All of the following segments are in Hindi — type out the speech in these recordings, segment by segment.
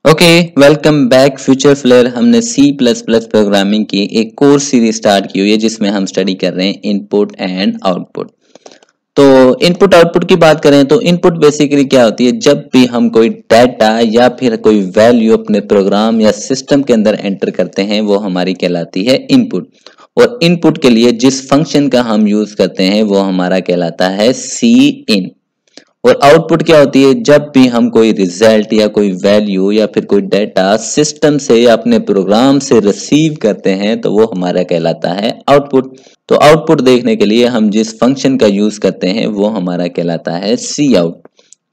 Okay, welcome back future flair. हमने सी प्लस प्लस प्रोग्रामिंग की एक कोर्स सीरीज स्टार्ट की हुई है जिसमें हम स्टडी कर रहे हैं इनपुट एंड आउटपुट। तो इनपुट आउटपुट की बात करें तो इनपुट बेसिकली क्या होती है, जब भी हम कोई डाटा या फिर कोई वैल्यू अपने प्रोग्राम या सिस्टम के अंदर एंटर करते हैं वो हमारी कहलाती है इनपुट। और इनपुट के लिए जिस फंक्शन का हम यूज करते हैं वो हमारा कहलाता है सी इन। और आउटपुट क्या होती है, जब भी हम कोई रिजल्ट या कोई वैल्यू या फिर कोई डाटा सिस्टम से या अपने प्रोग्राम से रिसीव करते हैं तो वो हमारा कहलाता है आउटपुट। तो आउटपुट देखने के लिए हम जिस फंक्शन का यूज करते हैं वो हमारा कहलाता है सी आउट।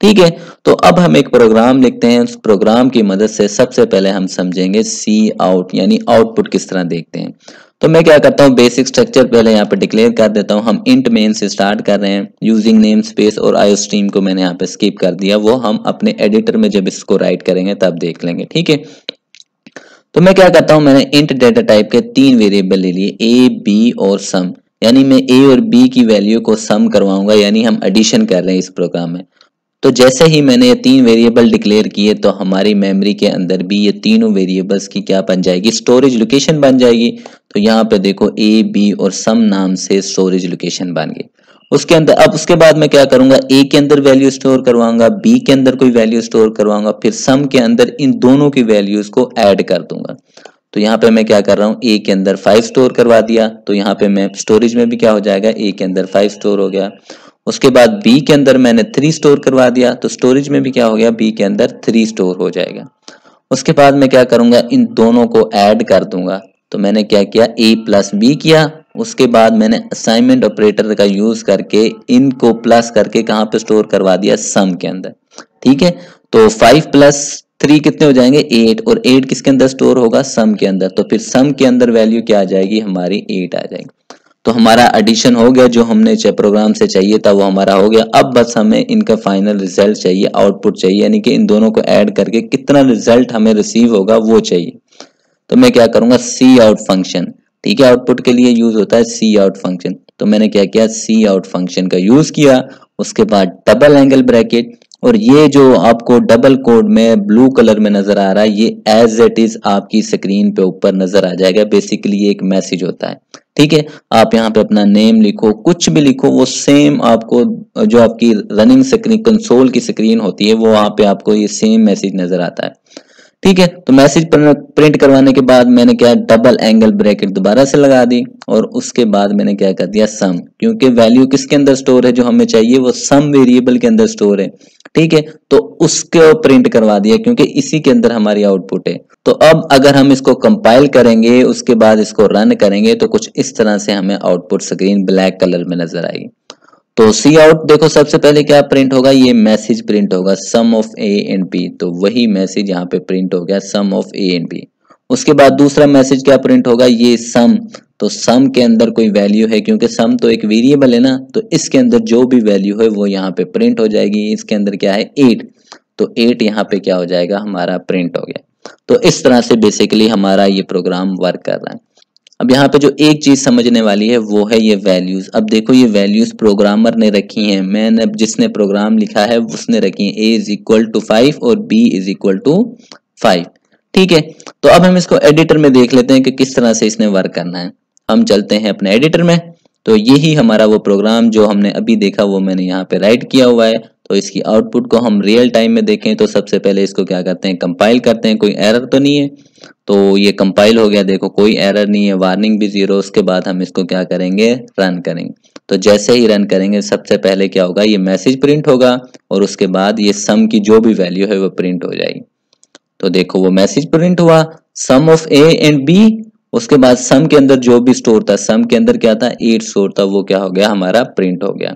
ठीक है, तो अब हम एक प्रोग्राम लिखते हैं। उस प्रोग्राम की मदद से सबसे पहले हम समझेंगे सी आउट यानी आउटपुट किस तरह देखते हैं। तो मैं क्या करता हूँ, बेसिक स्ट्रक्चर पहले यहाँ पे डिक्लेयर कर देता हूँ। हम इंट मेन से स्टार्ट कर रहे हैं, यूजिंग नेम स्पेस और आईओस्ट्रीम को मैंने यहाँ पे स्किप कर दिया, वो हम अपने एडिटर में जब इसको राइट करेंगे तब देख लेंगे। ठीक है, तो मैं क्या करता हूँ, मैंने इंट डेटा टाइप के 3 वेरिएबल ले लिए, ए बी और सम। यानी मैं ए और बी की वैल्यू को सम करवाऊंगा, यानी हम एडिशन कर रहे हैं इस प्रोग्राम में। तो जैसे ही मैंने ये 3 वेरिएबल डिक्लेयर किए तो हमारी मेमोरी के अंदर भी ये तीनों वेरिएबल्स की क्या बन जाएगी, स्टोरेज लोकेशन बन जाएगी। तो यहाँ पे देखो ए बी और सम नाम से स्टोरेज लोकेशन बन गई। उसके अंदर अब उसके बाद मैं क्या करूंगा, ए के अंदर वैल्यू स्टोर करवाऊंगा, बी के अंदर कोई वैल्यू स्टोर करवाऊंगा, फिर सम के अंदर इन दोनों की वैल्यूज को ऐड कर दूंगा। तो यहाँ पे मैं क्या कर रहा हूँ, ए के अंदर 5 स्टोर करवा दिया, तो यहाँ पे मैं स्टोरेज में भी क्या हो जाएगा, ए के अंदर 5 स्टोर हो गया। उसके बाद बी के अंदर मैंने 3 स्टोर करवा दिया, तो स्टोरेज में भी क्या हो गया, बी के अंदर 3 स्टोर हो जाएगा। उसके बाद मैं क्या करूंगा, इन दोनों को ऐड कर दूंगा। तो मैंने क्या किया, ए प्लस बी किया। उसके बाद मैंने असाइनमेंट ऑपरेटर का यूज करके इनको प्लस करके कहाँ पे स्टोर करवा दिया, सम के अंदर। ठीक है, तो 5 प्लस 3 कितने हो जाएंगे, 8, और 8 किसके अंदर स्टोर होगा, सम के अंदर। तो फिर सम के अंदर वैल्यू क्या आ जाएगी, हमारी 8 आ जाएगी। तो हमारा एडिशन हो गया, जो हमने प्रोग्राम से चाहिए था वो हमारा हो गया। अब बस हमें इनका फाइनल रिजल्ट चाहिए, आउटपुट चाहिए, यानी कि इन दोनों को ऐड करके कितना रिजल्ट हमें रिसीव होगा वो चाहिए। तो मैं क्या करूंगा, सी आउट फंक्शन। ठीक है, आउटपुट के लिए यूज होता है सी आउट फंक्शन। तो मैंने क्या किया, सी आउट फंक्शन का यूज किया। उसके बाद डबल एंगल ब्रैकेट, और ये जो आपको डबल कोड में ब्लू कलर में नजर आ रहा है, ये एज इट इज आपकी स्क्रीन पे ऊपर नजर आ जाएगा। बेसिकली ये एक मैसेज होता है। ठीक है, आप यहाँ पे अपना नेम लिखो, कुछ भी लिखो, वो सेम आपको जो आपकी रनिंग स्क्रीन कंसोल की स्क्रीन होती है वो वहां पे आपको ये सेम मैसेज नजर आता है। ठीक है, तो मैसेज प्रिंट करवाने के बाद मैंने क्या, डबल एंगल ब्रैकेट दोबारा से लगा दी, और उसके बाद मैंने क्या कर दिया, सम। क्योंकि वैल्यू किसके अंदर स्टोर है, जो हमें चाहिए वो सम वेरिएबल के अंदर स्टोर है। ठीक है, तो उसको प्रिंट करवा दिया क्योंकि इसी के अंदर हमारी आउटपुट है। तो अब अगर हम इसको कंपाइल करेंगे, उसके बाद इसको रन करेंगे, तो कुछ इस तरह से हमें आउटपुट स्क्रीन ब्लैक कलर में नजर आएगी। तो सी आउट देखो, सबसे पहले क्या प्रिंट होगा, ये मैसेज प्रिंट होगा, सम ऑफ ए एंड बी। तो वही मैसेज यहाँ पे प्रिंट हो गया, सम ऑफ ए एंड बी। उसके बाद दूसरा मैसेज क्या प्रिंट होगा, ये सम। तो सम के अंदर कोई वैल्यू है, क्योंकि सम तो एक वेरिएबल है ना, तो इसके अंदर जो भी वैल्यू है वो यहाँ पे प्रिंट हो जाएगी। इसके अंदर क्या है, 8, तो 8 यहाँ पे क्या हो जाएगा, हमारा प्रिंट हो गया। तो इस तरह से बेसिकली हमारा ये प्रोग्राम वर्क कर रहा है। अब यहाँ पे जो एक चीज समझने वाली है वो है ये वैल्यूज। अब देखो, ये वैल्यूज प्रोग्रामर ने रखी हैं, मैंने जिसने प्रोग्राम लिखा है उसने रखी है। a इज इक्वल टू 5 और b इज इक्वल टू 5। ठीक है, तो अब हम इसको एडिटर में देख लेते हैं कि किस तरह से इसने वर्क करना है। हम चलते हैं अपने एडिटर में। तो यही हमारा वो प्रोग्राम जो हमने अभी देखा वो मैंने यहाँ पे राइट किया हुआ है। तो इसकी आउटपुट को हम रियल टाइम में देखें तो सबसे पहले इसको क्या करते हैं, कंपाइल करते हैं। कोई एरर तो नहीं है, तो ये कंपाइल हो गया, देखो कोई एरर नहीं है, वार्निंग भी 0। उसके बाद हम इसको क्या करेंगे, रन करेंगे। तो जैसे ही रन करेंगे सबसे पहले क्या होगा, ये मैसेज प्रिंट होगा, और उसके बाद ये सम की जो भी वैल्यू है वो प्रिंट हो जाएगी। तो देखो वो मैसेज प्रिंट हुआ, सम ऑफ ए एंड बी। उसके बाद सम के अंदर जो भी स्टोर था, सम के अंदर क्या था, 8 स्टोर था, वो क्या हो गया, हमारा प्रिंट हो गया।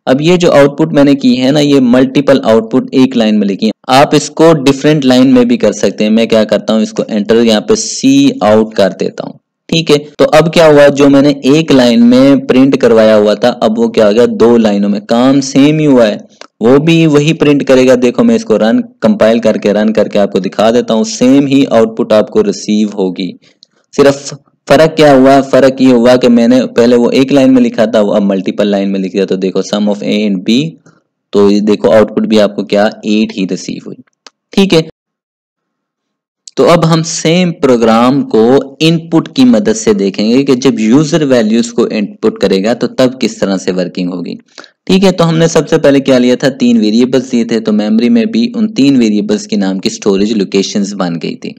अब ये जो आउटपुट मैंने की है ना, ये मल्टीपल आउटपुट एक लाइन में लिखी है। आप इसको डिफरेंट लाइन में भी कर सकते हैं। मैं क्या करता हूँ, इसको एंटर यहाँ पे सी आउट कर देता हूँ। ठीक है, तो अब क्या हुआ, जो मैंने एक लाइन में प्रिंट करवाया हुआ था, अब वो क्या हो गया, 2 लाइनों में। काम सेम ही हुआ है, वो भी वही प्रिंट करेगा। देखो मैं इसको रन कंपाइल करके रन करके आपको दिखा देता हूँ, सेम ही आउटपुट आपको रिसीव होगी। सिर्फ फर्क क्या हुआ, फर्क ये हुआ कि मैंने पहले वो एक लाइन में लिखा था, वो अब मल्टीपल लाइन में लिख दिया। तो देखो सम ऑफ ए एंड बी, तो ये देखो आउटपुट भी आपको क्या, 8 ही रिसीव हुई। ठीक है, तो अब हम सेम प्रोग्राम को इनपुट की मदद से देखेंगे कि जब यूजर वैल्यूज को इनपुट करेगा तो तब किस तरह से वर्किंग होगी। ठीक है, तो हमने सबसे पहले क्या लिया था, 3 वेरिएबल्स दिए थे, तो मेमोरी में भी उन 3 वेरिएबल्स के नाम की स्टोरेज लोकेशंस बन गई थी।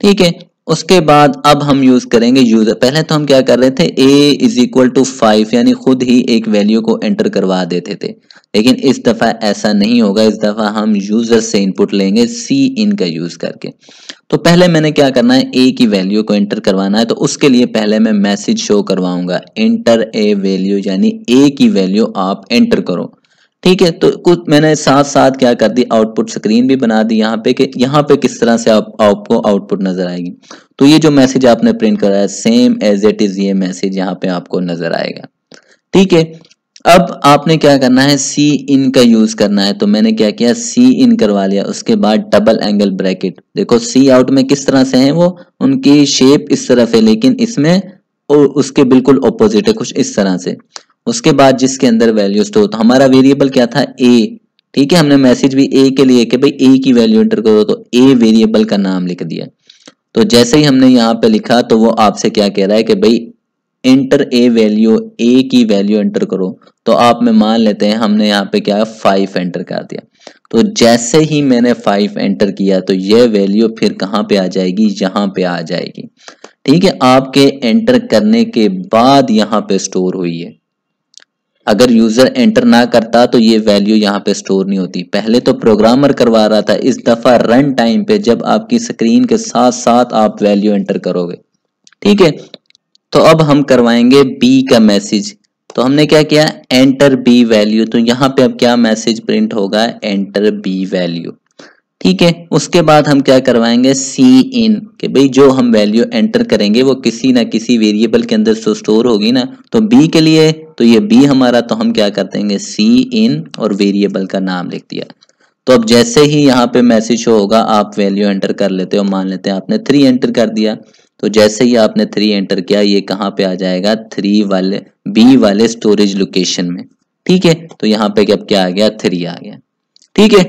ठीक है, उसके बाद अब हम यूज करेंगे यूजर। पहले तो हम क्या कर रहे थे, a=5 यानी खुद ही एक वैल्यू को एंटर करवा देते थे, लेकिन इस दफा ऐसा नहीं होगा। इस दफा हम यूजर से इनपुट लेंगे cin का यूज करके। तो पहले मैंने क्या करना है, a की वैल्यू को एंटर करवाना है, तो उसके लिए पहले मैं मैसेज शो करवाऊंगा, एंटर ए वैल्यू, यानी a की वैल्यू आप एंटर करो। ठीक है, तो कुछ मैंने साथ साथ क्या कर दी, आउटपुट स्क्रीन भी बना दी यहाँ पे कि यहाँ पे किस तरह से आपको आउटपुट नजर आएगी। तो ये जो मैसेज आपने प्रिंट करा है सेम एज इट इज ये मैसेज यहाँ पे आपको नजर आएगा। ठीक है, अब आपने क्या करना है, सी इन का यूज करना है। तो मैंने क्या किया, सी इन करवा लिया, उसके बाद डबल एंगल ब्रैकेट। देखो सी आउट में किस तरह से है, वो उनकी शेप इस तरफ है, लेकिन इसमें उसके बिल्कुल ऑपोजिट है, कुछ इस तरह से। उसके बाद जिसके अंदर वैल्यू स्टोर, तो हमारा वेरिएबल क्या था, ए। ठीक है, हमने मैसेज भी ए के लिए कि भाई ए की वैल्यू एंटर करो, तो ए वेरिएबल का नाम लिख दिया। तो जैसे ही हमने यहाँ पे लिखा तो वो आपसे क्या कह रहा है कि भाई एंटर ए वैल्यू, ए की वैल्यू एंटर करो। तो आप में मान लेते हैं हमने यहाँ पे क्या 5 एंटर कर दिया। तो जैसे ही मैंने 5 एंटर किया तो ये वैल्यू फिर कहाँ पे आ जाएगी, यहाँ पे आ जाएगी। ठीक है, आपके एंटर करने के बाद यहाँ पे स्टोर हुई है। अगर यूजर एंटर ना करता तो ये वैल्यू यहाँ पे स्टोर नहीं होती। पहले तो प्रोग्रामर करवा रहा था, इस दफा रन टाइम पे जब आपकी स्क्रीन के साथ साथ आप वैल्यू एंटर करोगे। ठीक है, तो अब हम करवाएंगे बी का मैसेज। तो हमने क्या किया, एंटर बी वैल्यू। तो यहाँ पे अब क्या मैसेज प्रिंट होगा, एंटर बी वैल्यू। ठीक है, उसके बाद हम क्या करवाएंगे, सी इन, कि भाई जो हम वैल्यू एंटर करेंगे वो किसी ना किसी वेरिएबल के अंदर तो स्टोर होगी ना। तो बी के लिए तो ये बी हमारा, तो हम क्या करते हैं, सी इन और वेरिएबल का नाम लिख दिया। तो अब जैसे ही यहाँ पे मैसेज शो होगा आप वैल्यू एंटर कर लेते हो, मान लेते हैं आपने 3 एंटर कर दिया। तो जैसे ही आपने 3 एंटर किया ये कहाँ पे आ जाएगा, 3 वाले बी वाले स्टोरेज लोकेशन में। ठीक है, तो यहाँ पे अब क्या आ गया, 3 आ गया। ठीक है,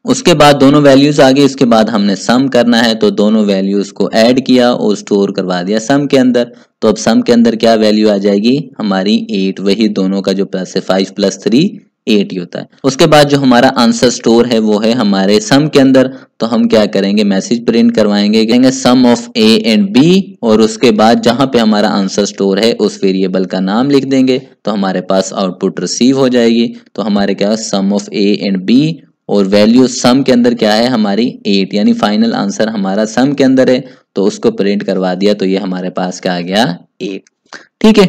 उसके बाद दोनों वैल्यूज आ गई। उसके बाद हमने सम करना है, तो दोनों वैल्यूज को ऐड किया और स्टोर करवा दिया सम के अंदर। तो अब सम के अंदर क्या वैल्यू आ जाएगी, हमारी 8। वही दोनों का जो प्लस है, 5 + 3 8 ही होता है। उसके बाद जो हमारा आंसर स्टोर है वो है हमारे सम के अंदर। तो हम क्या करेंगे, मैसेज प्रिंट करवाएंगे, कहेंगे सम ऑफ ए एंड बी, और उसके बाद जहां पे हमारा आंसर स्टोर है उस वेरिएबल का नाम लिख देंगे, तो हमारे पास आउटपुट रिसीव हो जाएगी। तो हमारे क्या, सम ऑफ ए एंड बी, और वैल्यू सम के अंदर क्या है हमारी 8, यानी फाइनल आंसर हमारा सम के अंदर है। तो उसको प्रिंट करवा दिया, तो ये हमारे पास क्या आ गया, 8। ठीक है,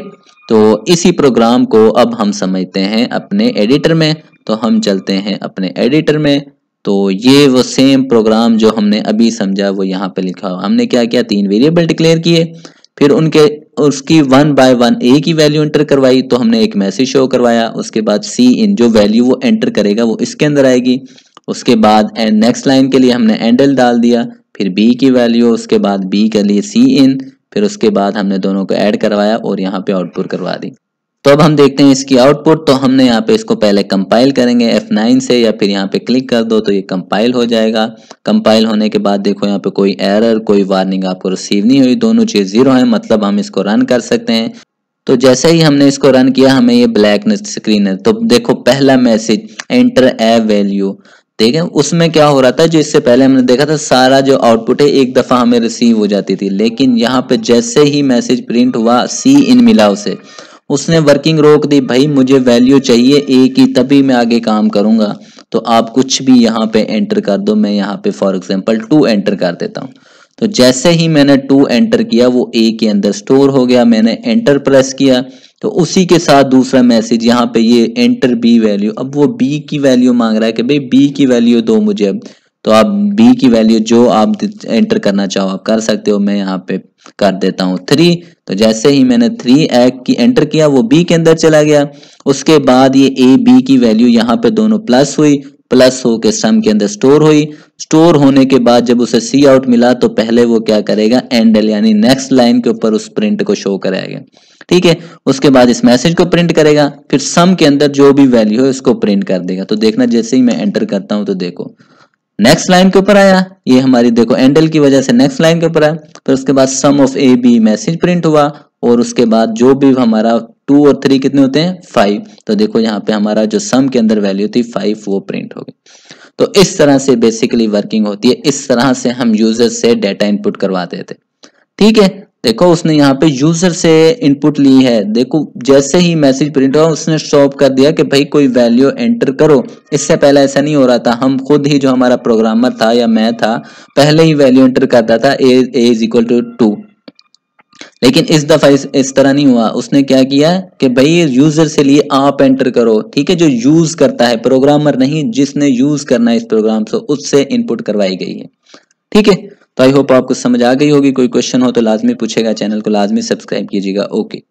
तो इसी प्रोग्राम को अब हम समझते हैं अपने एडिटर में। तो हम चलते हैं अपने एडिटर में। तो ये वो सेम प्रोग्राम जो हमने अभी समझा वो यहाँ पे लिखा हुआ। हमने क्या किया, 3 वेरिएबल डिक्लेयर किए, फिर उसकी 1 बाय 1 ए की वैल्यू एंटर करवाई। तो हमने एक मैसेज शो करवाया। उसके बाद सी इन, जो वैल्यू वो एंटर करेगा वो इसके अंदर आएगी। उसके बाद एंड नेक्स्ट लाइन के लिए हमने एंडल डाल दिया, फिर बी की वैल्यू, उसके बाद बी के लिए सी इन, फिर उसके बाद हमने दोनों को ऐड करवाया और यहाँ पे आउटपुट करवा दी। तो अब हम देखते हैं इसकी आउटपुट। तो हमने यहाँ पे इसको पहले कंपाइल करेंगे F9 से, या फिर यहाँ पे क्लिक कर दो तो ये कंपाइल हो जाएगा। कंपाइल होने के बाद देखो यहाँ पे कोई एरर, कोई वार्निंग आपको रिसीव नहीं हुई, दोनों चीज 0 है, मतलब हम इसको रन कर सकते हैं। तो जैसे ही हमने इसको रन किया हमें ये ब्लैक स्क्रीन है। तो देखो पहला मैसेज, एंटर ए वैल्यू, ठीक है, उसमें क्या हो रहा था, जो इससे पहले हमने देखा था सारा जो आउटपुट है एक दफा हमें रिसीव हो जाती थी, लेकिन यहाँ पे जैसे ही मैसेज प्रिंट हुआ सी इन मिला उसे, उसने वर्किंग रोक दी। भाई मुझे वैल्यू चाहिए ए की, तभी मैं आगे काम करूंगा। तो आप कुछ भी यहाँ पे एंटर कर दो, मैं यहाँ पे फॉर एग्जांपल 2 एंटर कर देता हूँ। तो जैसे ही मैंने 2 एंटर किया वो ए के अंदर स्टोर हो गया। मैंने एंटर प्रेस किया तो उसी के साथ दूसरा मैसेज यहाँ पे ये एंटर बी वैल्यू। अब वो बी की वैल्यू मांग रहा है कि भाई बी की वैल्यू दो मुझे। अब तो आप बी की वैल्यू जो आप एंटर करना चाहो आप कर सकते हो। मैं यहाँ पे कर देता हूँ 3। तो जैसे ही मैंने 3 की एंटर किया वो बी के अंदर चला गया। उसके बाद ये ए बी की वैल्यू यहाँ पे दोनों प्लस हुई, प्लस होके सम के अंदर स्टोर हुई। स्टोर होने के बाद जब उसे सी आउट मिला तो पहले वो क्या करेगा, एंडल यानी नेक्स्ट लाइन के ऊपर उस प्रिंट को शो कराएगा। ठीक है, उसके बाद इस मैसेज को प्रिंट करेगा, फिर सम के अंदर जो भी वैल्यू है उसको प्रिंट कर देगा। तो देखना जैसे ही मैं एंटर करता हूं तो देखो नेक्स्ट लाइन के ऊपर आया, ये हमारी देखो एंडल की वजह से नेक्स्ट लाइन के ऊपर है। फिर उसके बाद sum of A B message print हुआ, और उसके बाद जो भी हमारा 2 और 3 कितने होते हैं 5, तो देखो यहाँ पे हमारा जो सम के अंदर वैल्यू थी 5 वो प्रिंट हो गई। तो इस तरह से बेसिकली वर्किंग होती है, इस तरह से हम यूजर से डेटा इनपुट करवाते थे। ठीक है, देखो उसने यहाँ पे यूजर से इनपुट ली है, देखो जैसे ही मैसेज प्रिंट हुआ उसने स्टॉप कर दिया कि भाई कोई वैल्यू एंटर करो। इससे पहले ऐसा नहीं हो रहा था, हम खुद ही जो हमारा प्रोग्रामर था या मैं था पहले ही वैल्यू एंटर करता था ए इज इक्वल टू 2। लेकिन इस दफा इस तरह नहीं हुआ, उसने क्या किया कि भाई यूजर से लिए आप एंटर करो। ठीक है, जो यूज करता है प्रोग्रामर नहीं, जिसने यूज करना है इस प्रोग्राम से उससे इनपुट करवाई गई है। ठीक है, तो आई होप आपको समझ आ गई होगी। कोई क्वेश्चन हो तो लाजमी पूछेगा, चैनल को लाजमी सब्सक्राइब कीजिएगा। ओके।